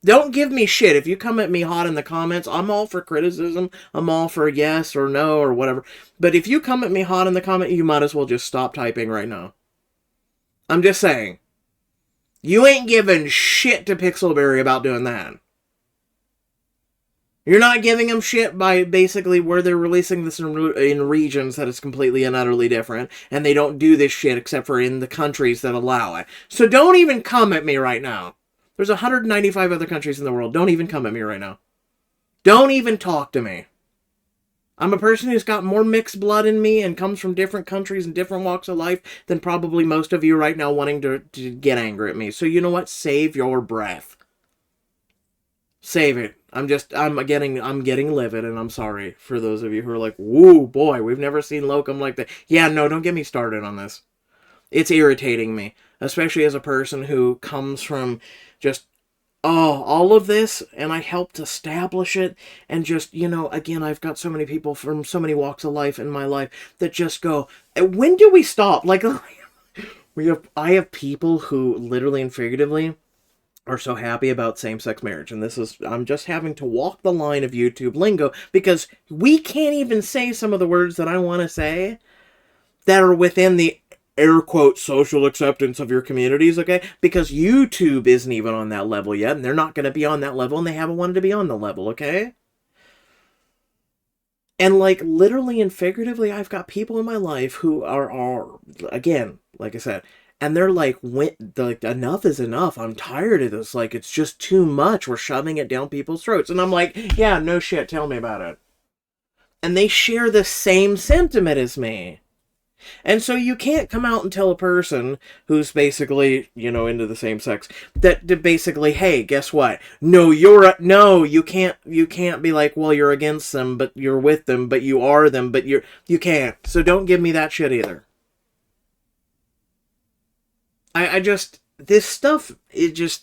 Don't give me shit. If you come at me hot in the comments, I'm all for criticism. I'm all for yes or no or whatever. But if you come at me hot in the comment, you might as well just stop typing right now. I'm just saying. You ain't giving shit to Pixelberry about doing that. You're not giving them shit by basically where they're releasing this in regions that is completely and utterly different. And they don't do this shit except for in the countries that allow it. So don't even come at me right now. There's 195 other countries in the world. Don't even come at me right now. Don't even talk to me. I'm a person who's got more mixed blood in me and comes from different countries and different walks of life than probably most of you right now wanting to get angry at me. So you know what? Save your breath. Save it. I'm getting livid, and I'm sorry for those of you who are like, whoa, boy, we've never seen Locum like that. Yeah, no, don't get me started on this. It's irritating me, especially as a person who comes from just, all of this, and I helped establish it, and just, again, I've got so many people from so many walks of life in my life that just go, when do we stop? Like, I have people who literally and figuratively are so happy about same-sex marriage, and I'm just having to walk the line of YouTube lingo, because we can't even say some of the words that I want to say that are within the air quote social acceptance of your communities, okay? Because YouTube isn't even on that level yet, and they're not going to be on that level, and they haven't wanted to be on the level, okay? And like literally and figuratively, I've got people in my life who are again, like I said, and they're like, enough is enough. I'm tired of this. Like, it's just too much. We're shoving it down people's throats. And I'm like, yeah, no shit. Tell me about it. And they share the same sentiment as me. And so you can't come out and tell a person who's basically, into the same sex that basically, hey, guess what? No, you can't be like, well, you're against them, but you're with them, but you are them, but you can't. So don't give me that shit either. This stuff, it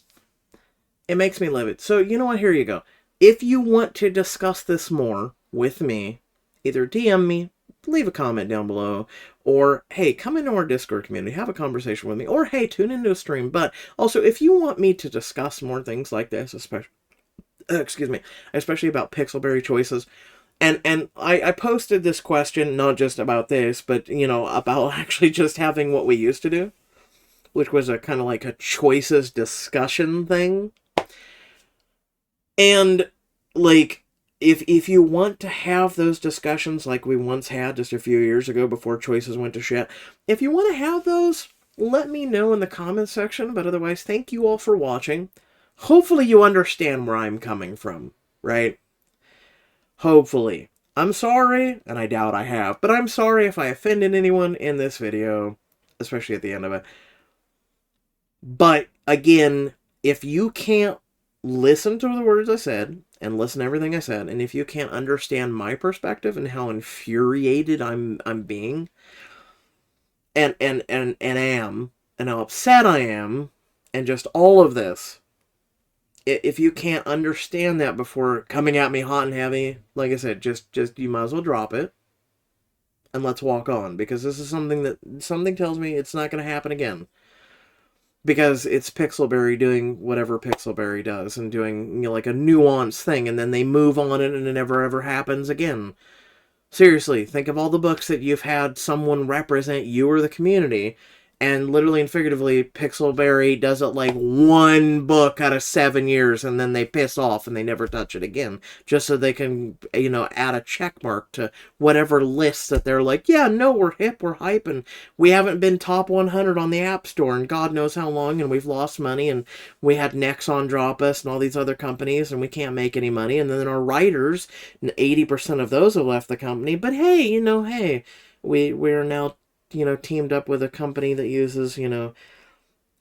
makes me livid. So, you know what? Here you go. If you want to discuss this more, with me, either DM me, leave a comment down below, or hey, come into our Discord community, have a conversation with me, or hey, tune into a stream. But also, if you want me to discuss more things like this, especially about Pixelberry choices, and I posted this question not just about this, but about actually just having what we used to do, which was a kind of like a choices discussion thing. And like, if you want to have those discussions like we once had just a few years ago before choices went to shit, if you want to have those, let me know in the comments section. But otherwise, thank you all for watching. Hopefully you understand where I'm coming from, right? Hopefully. I'm sorry, and I doubt I have, but I'm sorry if I offended anyone in this video, especially at the end of it. But again, if you can't listen to the words I said and listen to everything I said, and if you can't understand my perspective and how infuriated I'm being, and am, and how upset I am, and just all of this, if you can't understand that before coming at me hot and heavy, like I said, just you might as well drop it and let's walk on, because this is something tells me it's not going to happen again. Because it's Pixelberry doing whatever Pixelberry does and doing like a nuanced thing, and then they move on it and it never ever happens again. Seriously, think of all the books that you've had someone represent you or the community, and literally and figuratively, Pixelberry does it like one book out of 7 years, and then they piss off and they never touch it again, just so they can, add a check mark to whatever list that they're like, yeah, no, we're hip, we're hype, and we haven't been top 100 on the App Store, and God knows how long, and we've lost money, and we had Nexon drop us, and all these other companies, and we can't make any money, and then our writers, 80% of those have left the company, but hey, hey, we're now teamed up with a company that uses,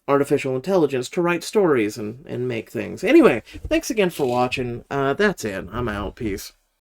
artificial intelligence to write stories and make things. Anyway, thanks again for watching. That's it. I'm out. Peace.